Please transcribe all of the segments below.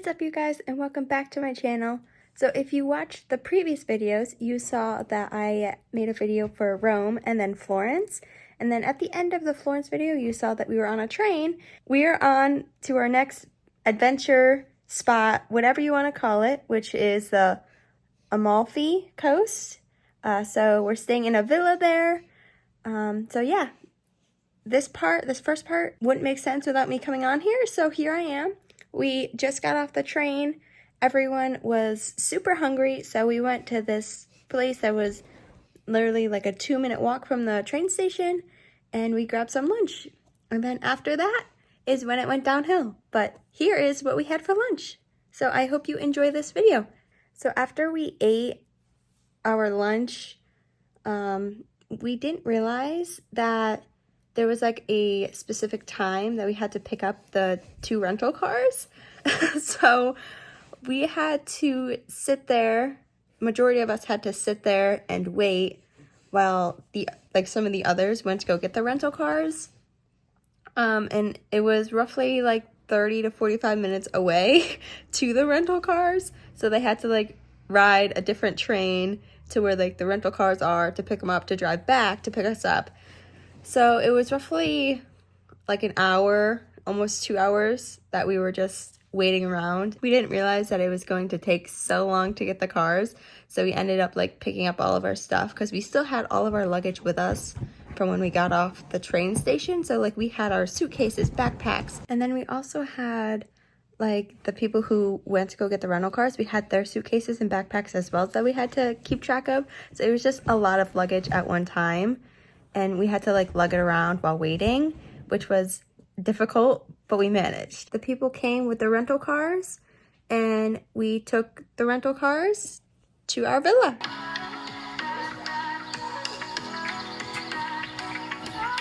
What's up, you guys, and welcome back to my channel. So if you watched the previous videos, you saw that I made a video for Rome and then Florence. And then at the end of the Florence video, you saw that we were on a train. We are on to our next adventure spot, whatever you want to call it, which is the Amalfi coast. So we're staying in a villa there. So yeah, this first part wouldn't make sense without me coming on here. So here I am. We just got off the train. Everyone was super hungry, so we went to this place that was literally like a 2-minute walk from the train station, and we grabbed some lunch. And then after that is when it went downhill. But here is what we had for lunch. So I hope you enjoy this video. So after we ate our lunch, we didn't realize that there was like a specific time that we had to pick up the 2 rental cars. So we had to sit there, majority of us had to sit there and wait while some of the others went to go get the rental cars. And it was roughly like 30 to 45 minutes away to the rental cars. So they had to ride a different train to where the rental cars are to pick them up, to drive back to pick us up. So it was roughly an hour, almost 2 hours that we were just waiting around. We didn't realize that it was going to take so long to get the cars. So we ended up picking up all of our stuff because we still had all of our luggage with us from when we got off the train station. So we had our suitcases, backpacks, and then we also had the people who went to go get the rental cars, we had their suitcases and backpacks as well that we had to keep track of. So it was just a lot of luggage at one time. And we had to lug it around while waiting, which was difficult, but we managed. The people came with the rental cars, and we took the rental cars to our villa.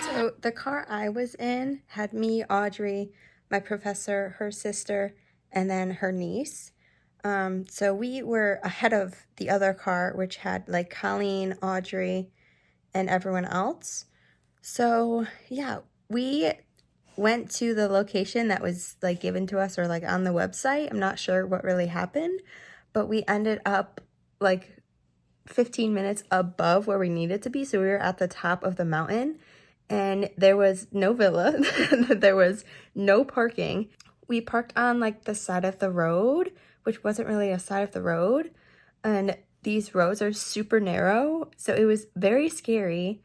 So the car I was in had me, Audrey, my professor, her sister, and then her niece. So we were ahead of the other car, which had Colleen, Audrey, and everyone else. So yeah, we went to the location that was given to us or on the website. I'm not sure what really happened, but we ended up 15 minutes above where we needed to be. So we were at the top of the mountain, and there was no villa. There was no parking. We parked on the side of the road, which wasn't really a side of the road, and these roads are super narrow, so it was very scary.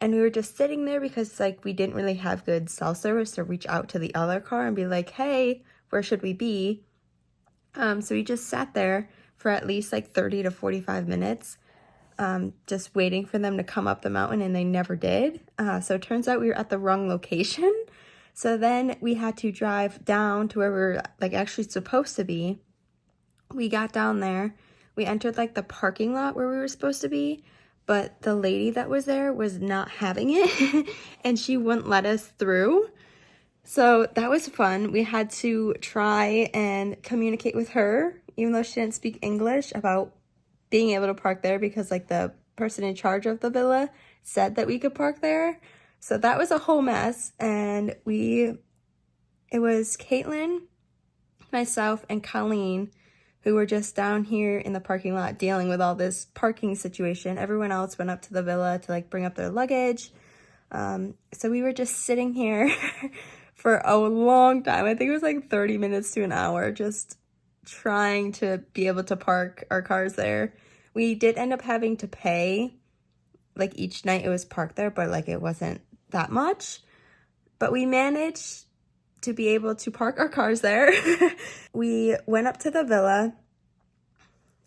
And we were just sitting there because we didn't really have good cell service to reach out to the other car and be like, hey, where should we be? So we just sat there for at least 30 to 45 minutes, just waiting for them to come up the mountain, and they never did. So it turns out we were at the wrong location. So then we had to drive down to where we were actually supposed to be. We got down there. We entered the parking lot where we were supposed to be, but the lady that was there was not having it and she wouldn't let us through. So that was fun. We had to try and communicate with her, even though she didn't speak English, about being able to park there because the person in charge of the villa said that we could park there. So that was a whole mess, and it was Caitlin, myself, and Colleen who were just down here in the parking lot dealing with all this parking situation. Everyone else went up to the villa to bring up their luggage. So we were just sitting here for a long time. I think it was 30 minutes to an hour, just trying to be able to park our cars there. We did end up having to pay, each night it was parked there, but it wasn't that much. But we managed to be able to park our cars there. We went up to the villa.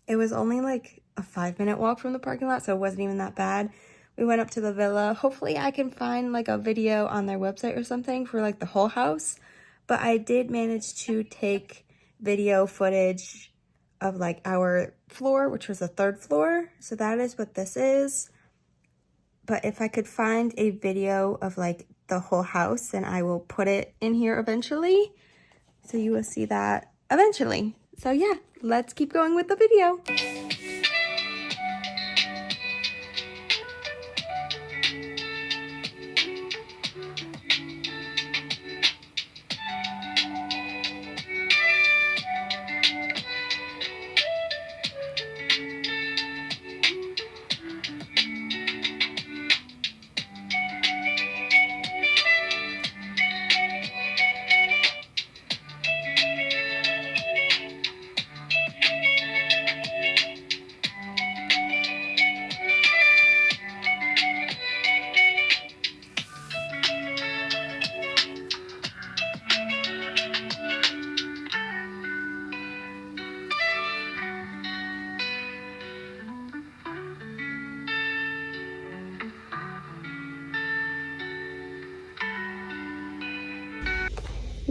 It was only a 5-minute walk from the parking lot, so it wasn't even that bad. We went up to the villa. Hopefully I can find a video on their website or something for the whole house. But I did manage to take video footage of our floor, which was the 3rd floor. So that is what this is. But if I could find a video of the whole house, then I will put it in here eventually. So you will see that eventually. So yeah, let's keep going with the video.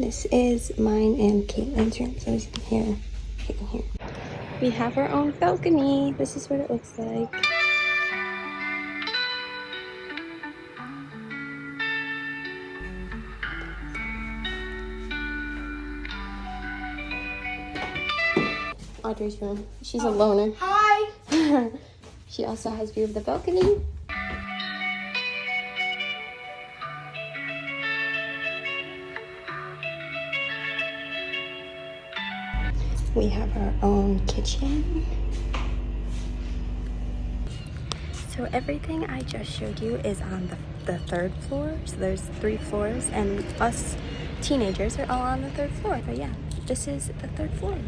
This is mine and Caitlin's room, so as you can hear Caitlin here. We have our own balcony. This is what it looks like. Audrey's room. She's a loner. Hi! She also has view of the balcony. We have our own kitchen. So everything I just showed you is on the third floor. So there's 3 floors, and us teenagers are all on the 3rd floor. But yeah, this is the 3rd floor.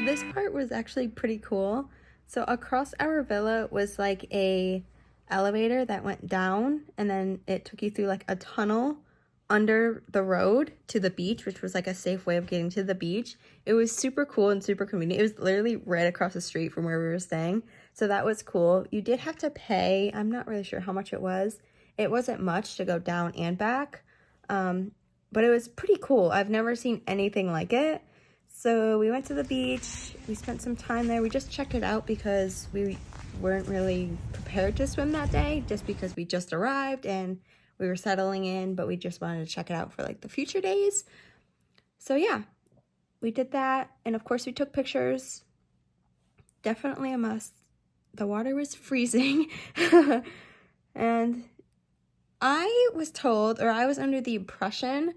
This part was actually pretty cool. So across our villa was like a elevator that went down, and then it took you through like a tunnel under the road to the beach, which was like a safe way of getting to the beach. It was super cool and super convenient. It was literally right across the street from where we were staying. So that was cool. You did have to pay. I'm not really sure how much it was. It wasn't much to go down and back. But it was pretty cool. I've never seen anything like it. So we went to the beach, we spent some time there. We just checked it out because we weren't really prepared to swim that day, just because we just arrived and we were settling in, but we just wanted to check it out for like the future days. So yeah, we did that. And of course we took pictures. Definitely a must. The water was freezing. And I was told, or I was under the impression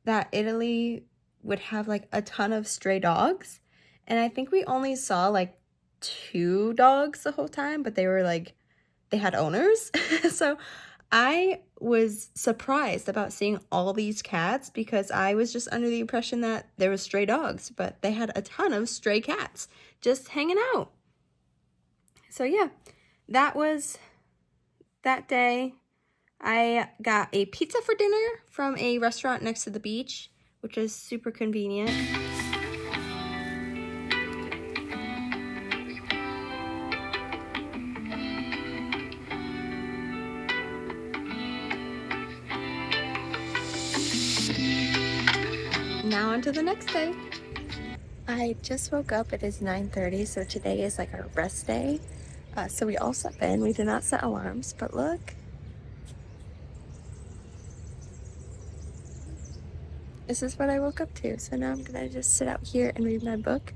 that Italy would have like a ton of stray dogs, and I think we only saw like 2 dogs the whole time, but they were like, they had owners. So I was surprised about seeing all these cats, because I was just under the impression that there was stray dogs, but they had a ton of stray cats just hanging out. So yeah, that was that day. I got a pizza for dinner from a restaurant next to the beach, which is super convenient. Now on to the next day. I just woke up. It is 9:30, so today is like our rest day. So we all slept in. We did not set alarms, but look. This is what I woke up to. So now I'm gonna just sit out here and read my book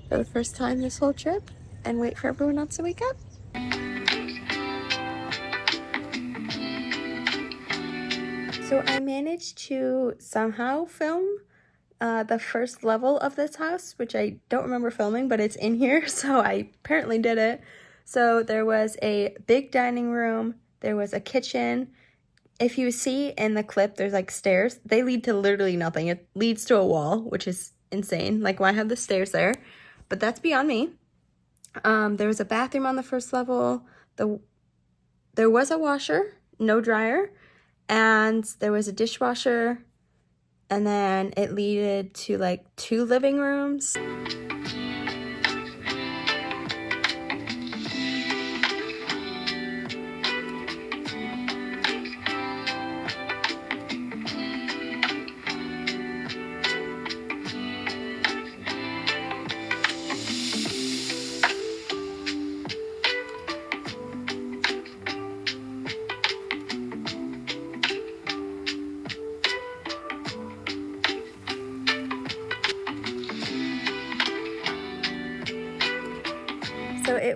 for the first time this whole trip and wait for everyone else to wake up. So I managed to somehow film the first level of this house, which I don't remember filming, but it's in here, so I apparently did it. So there was a big dining room, there was a kitchen. If you see in the clip, there's like stairs. They lead to literally nothing. It leads to a wall, which is insane. Like, why have the stairs there? But that's beyond me. There was a bathroom on the first level. There was a washer, no dryer, and there was a dishwasher, and then it leaded to like 2 living rooms.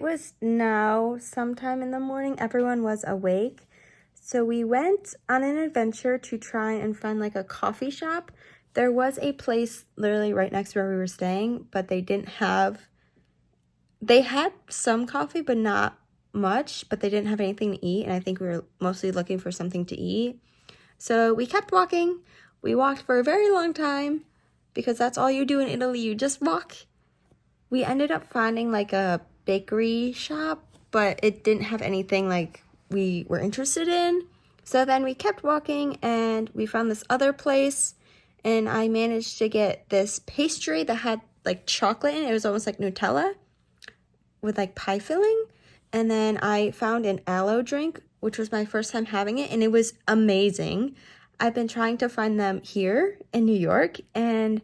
It was now sometime in the morning. Everyone was awake. So we went on an adventure to try and find like a coffee shop. There was a place literally right next to where we were staying, but they had some coffee, but not much, but they didn't have anything to eat. And I think we were mostly looking for something to eat. So we kept walking. We walked for a very long time because that's all you do in Italy. You just walk. We ended up finding like a bakery shop, but it didn't have anything like we were interested in. So then we kept walking and we found this other place, and I managed to get this pastry that had like chocolate in it. It was almost like Nutella with like pie filling. And then I found an aloe drink, which was my first time having it, and it was amazing. I've been trying to find them here in New York, and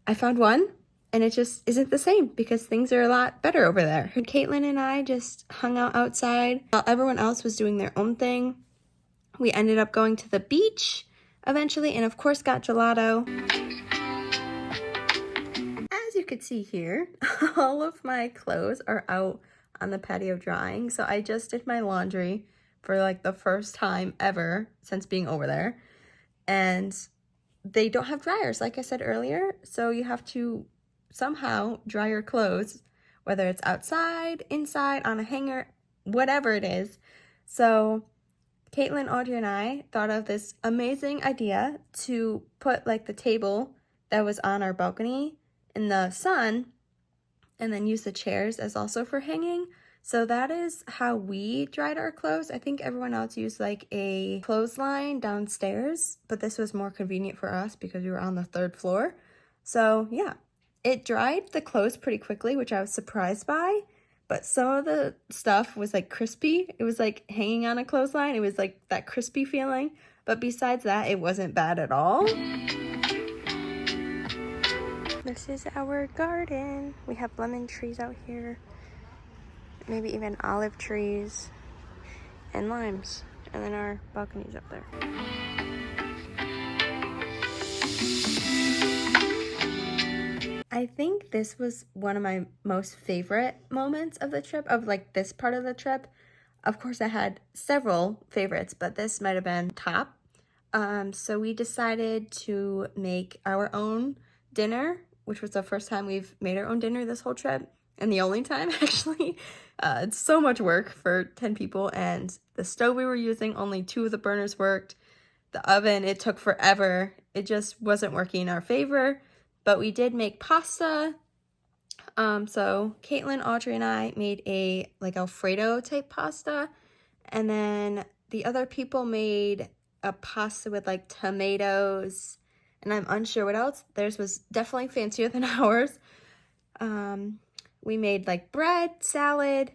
I found one, and it just isn't the same because things are a lot better over there. And Caitlin and I just hung out outside while everyone else was doing their own thing. We ended up going to the beach eventually, and of course got gelato. As you could see here, all of my clothes are out on the patio drying. So I just did my laundry for like the first time ever since being over there. And they don't have dryers, like I said earlier. So you have to somehow dry your clothes, whether it's outside, inside, on a hanger, whatever it is. So Caitlin, Audrey, and I thought of this amazing idea to put like the table that was on our balcony in the sun and then use the chairs as also for hanging. So that is how we dried our clothes. I think everyone else used like a clothesline downstairs, but this was more convenient for us because we were on the 3rd floor. So yeah, it dried the clothes pretty quickly, which I was surprised by, but some of the stuff was like crispy. It was like hanging on a clothesline. It was like that crispy feeling, but besides that, it wasn't bad at all. This is our garden. We have lemon trees out here, maybe even olive trees and limes, and then our balcony's up there. I think this was one of my most favorite moments of the trip, of like this part of the trip. Of course, I had several favorites, but this might have been top. So we decided to make our own dinner, which was the first time we've made our own dinner this whole trip, and the only time actually. It's so much work for 10 people, and the stove we were using, only 2 of the burners worked. The oven, it took forever. It just wasn't working in our favor, but we did make pasta. So Caitlin, Audrey, and I made a like Alfredo type pasta, and then the other people made a pasta with like tomatoes, and I'm unsure what else. Theirs was definitely fancier than ours. We made like bread, salad.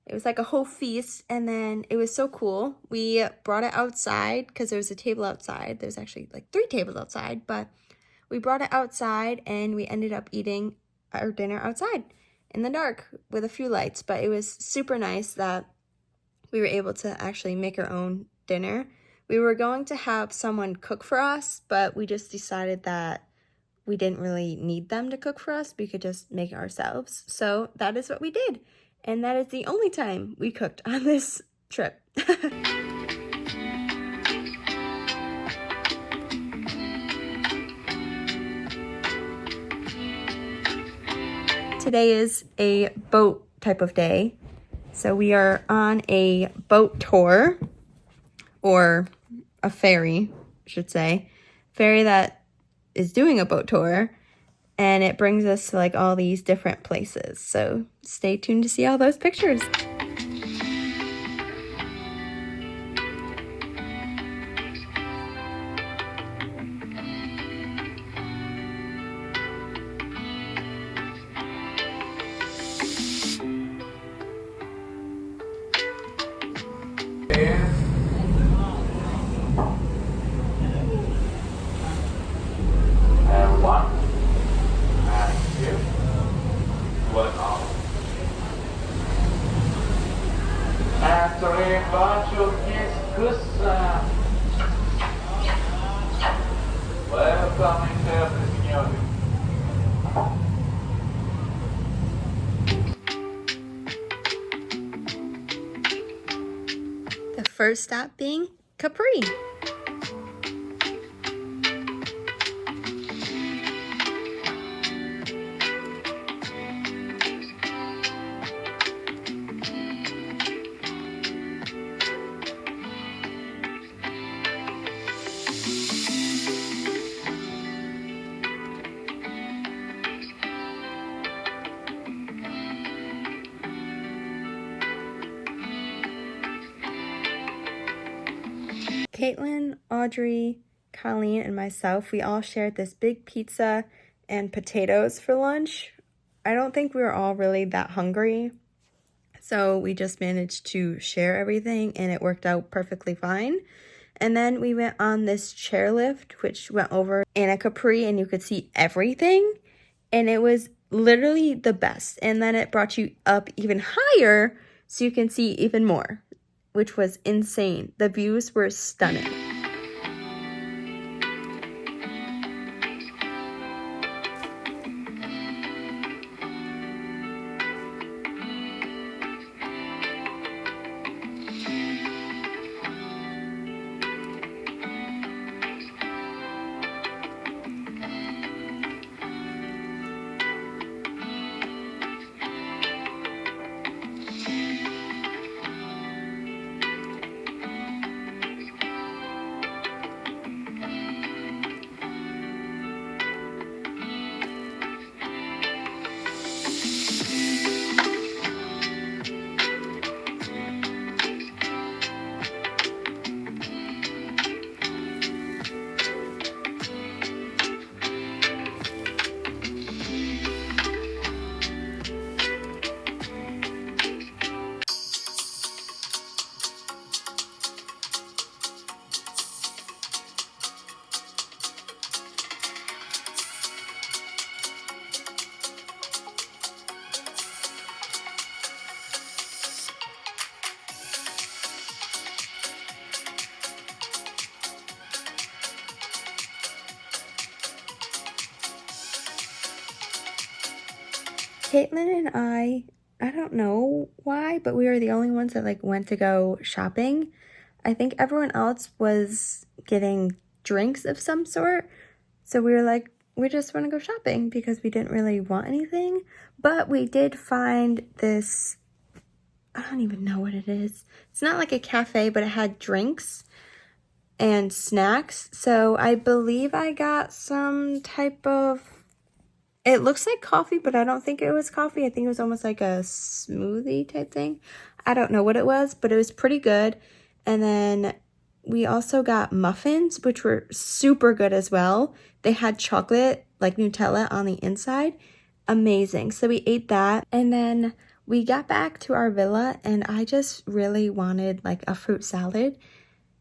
It was like a whole feast, and then it was so cool. We brought it outside because there was a table outside. There's actually like 3 tables outside, but we brought it outside and we ended up eating our dinner outside in the dark with a few lights. But it was super nice that we were able to actually make our own dinner. We were going to have someone cook for us, but we just decided that we didn't really need them to cook for us. We could just make it ourselves. So that is what we did. And that is the only time we cooked on this trip. Today is a boat type of day. So we are on a boat tour, or a ferry, I should say. Ferry that is doing a boat tour, and it brings us to like all these different places. So stay tuned to see all those pictures. first stop being Capri. Caitlin, Audrey, Colleen, and myself, we all shared this big pizza and potatoes for lunch. I don't think we were all really that hungry, so we just managed to share everything and it worked out perfectly fine. And then we went on this chairlift, which went over in a Capri and you could see everything. And it was literally the best. And then it brought you up even higher so you can see even more, which was insane. The views were stunning. Caitlin and I don't know why, but we were the only ones that like went to go shopping. I think everyone else was getting drinks of some sort. So we were like, we just want to go shopping because we didn't really want anything. But we did find this, I don't even know what it is. It's not like a cafe, but it had drinks and snacks. So I believe I got some type of, it looks like coffee, but I don't think it was coffee. I think it was almost like a smoothie type thing. I don't know what it was, but it was pretty good. And then we also got muffins, which were super good as well. They had chocolate, like Nutella on the inside. Amazing. So we ate that. And then we got back to our villa and I just really wanted like a fruit salad,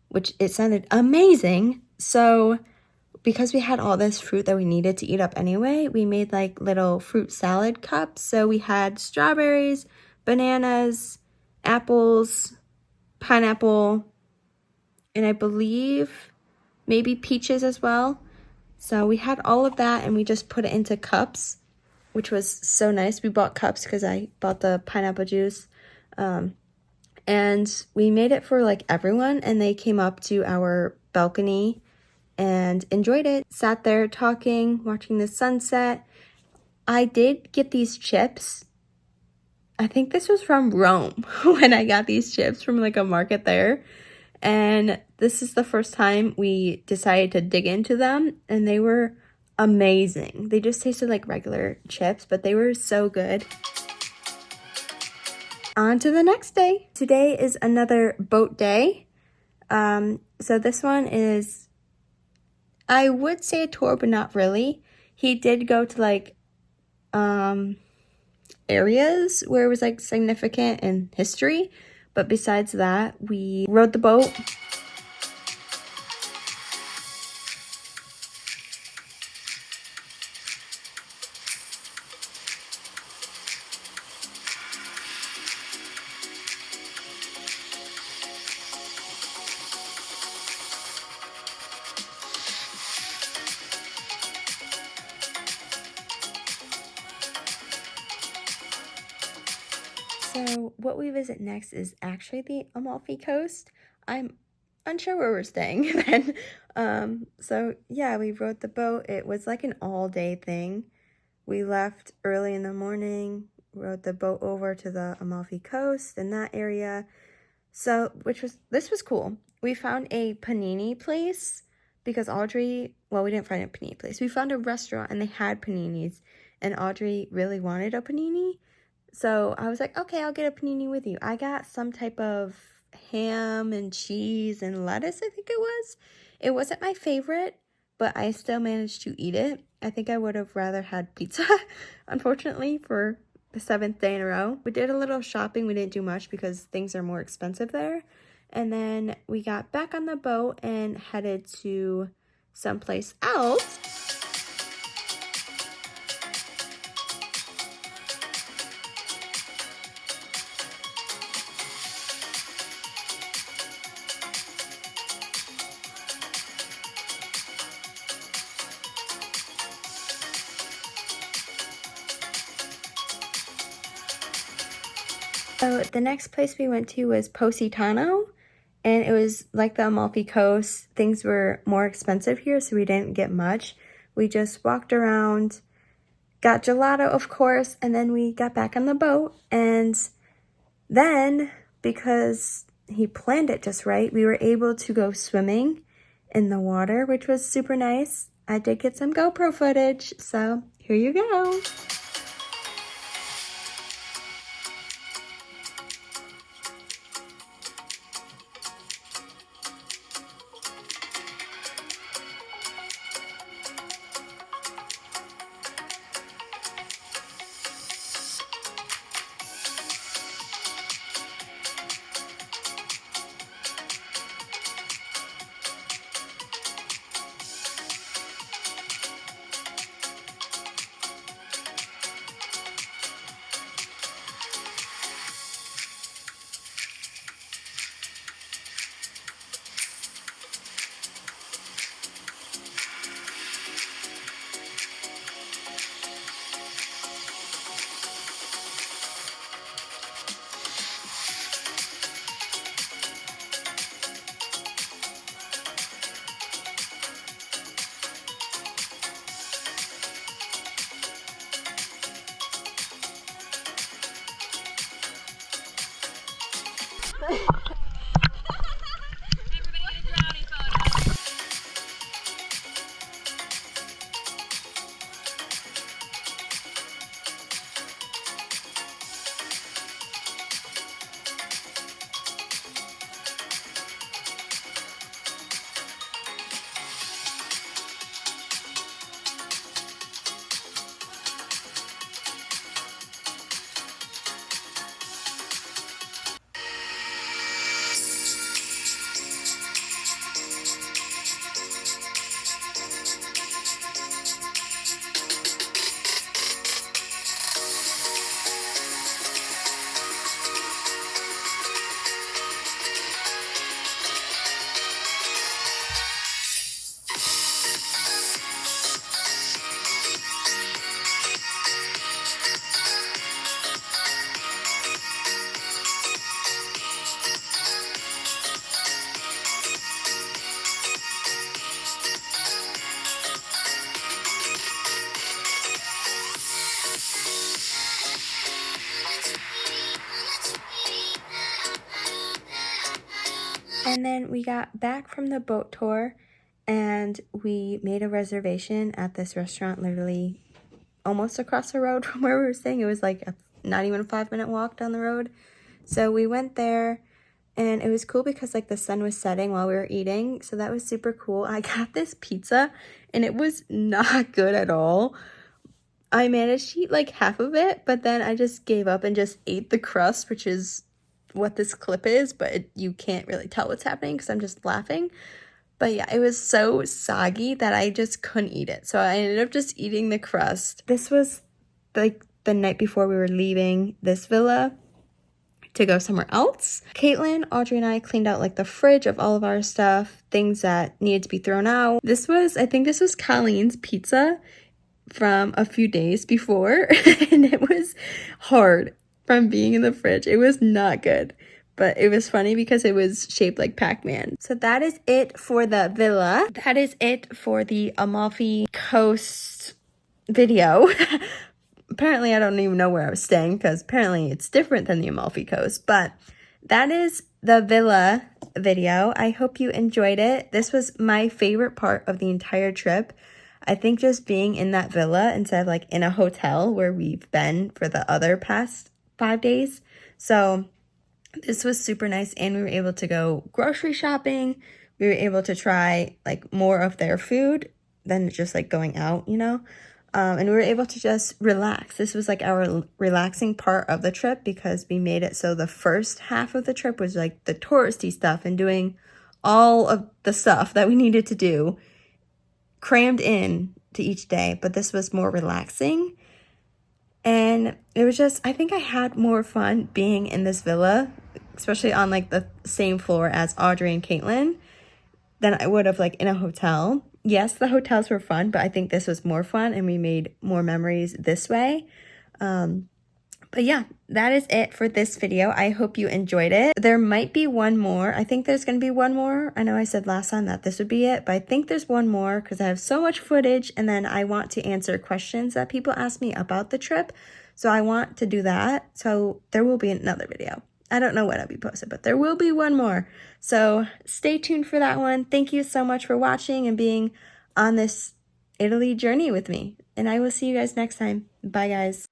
which it sounded amazing. So because we had all this fruit that we needed to eat up anyway, we made like little fruit salad cups. So we had strawberries, bananas, apples, pineapple, and I believe maybe peaches as well. So we had all of that and we just put it into cups, which was so nice. We bought cups because I bought the pineapple juice. And we made it for like everyone and they came up to our balcony and enjoyed it. Sat there talking, watching the sunset. I did get these chips. I think this was from Rome when I got these chips from like a market there. And this is the first time we decided to dig into them and they were amazing. They just tasted like regular chips, but they were so good. On to the next day. Today is another boat day. So this one is, I would say a tour, but not really. He did go to like areas where it was like significant in history, but besides that, we rode the boat. So what we visit next is actually the Amalfi Coast. I'm unsure where we're staying then. So yeah, we rode the boat. It was like an all-day thing. We left early in the morning, rode the boat over to the Amalfi Coast in that area. So, this was cool. We found a panini place because Audrey, well, we didn't find a panini place. We found a restaurant and they had paninis, and Audrey really wanted a panini. So I was like, okay, I'll get a panini with you. I got some type of ham and cheese and lettuce, I think it was. It wasn't my favorite, but I still managed to eat it. I think I would have rather had pizza, unfortunately, for the 7th day in a row. We did a little shopping. We didn't do much because things are more expensive there. And then we got back on the boat and headed to someplace else. So the next place we went to was Positano, and it was like the Amalfi Coast. Things were more expensive here, so we didn't get much. We just walked around, got gelato, of course, and then we got back on the boat. And then, because he planned it just right, we were able to go swimming in the water, which was super nice. I did get some GoPro footage, so here you go. And then we got back from the boat tour and we made a reservation at this restaurant literally almost across the road from where we were staying. It was like not even a 5-minute walk down the road. So we went there and it was cool because like the sun was setting while we were eating. So that was super cool. I got this pizza and it was not good at all. I managed to eat like half of it, but then I just gave up and just ate the crust, which is what this clip is, but you can't really tell what's happening because I'm just laughing. But yeah, it was so soggy that I just couldn't eat it. So I ended up just eating the crust. This was like the night before we were leaving this villa to go somewhere else. Caitlin, Audrey, and I cleaned out like the fridge of all of our stuff, things that needed to be thrown out. I think this was Colleen's pizza from a few days before, and it was hard from being in the fridge. It was not good. but it was funny because it was shaped like Pac-Man. So that is it for the villa. That is it for the Amalfi Coast video. Apparently, I don't even know where I was staying because apparently it's different than the Amalfi Coast, but that is the villa video. I hope you enjoyed it. This was my favorite part of the entire trip. I think just being in that villa instead of like in a hotel where we've been for the other past 5 days. So this was super nice, and we were able to go grocery shopping. We were able to try like more of their food than just like going out, you know? And we were able to just relax. This was like our relaxing part of the trip because we made it so the first half of the trip was like the touristy stuff and doing all of the stuff that we needed to do crammed in to each day. But this was more relaxing. And it was just, I think I had more fun being in this villa, especially on like the same floor as Audrey and Caitlin, than I would have like in a hotel. Yes, the hotels were fun, but I think this was more fun and we made more memories this way. But yeah, that is it for this video. I hope you enjoyed it. There might be one more. I think there's going to be one more. I know I said last time that this would be it, but I think there's one more because I have so much footage and then I want to answer questions that people ask me about the trip. So I want to do that. So there will be another video. I don't know when it'll be posted, but there will be one more. So stay tuned for that one. Thank you so much for watching and being on this Italy journey with me. And I will see you guys next time. Bye, guys.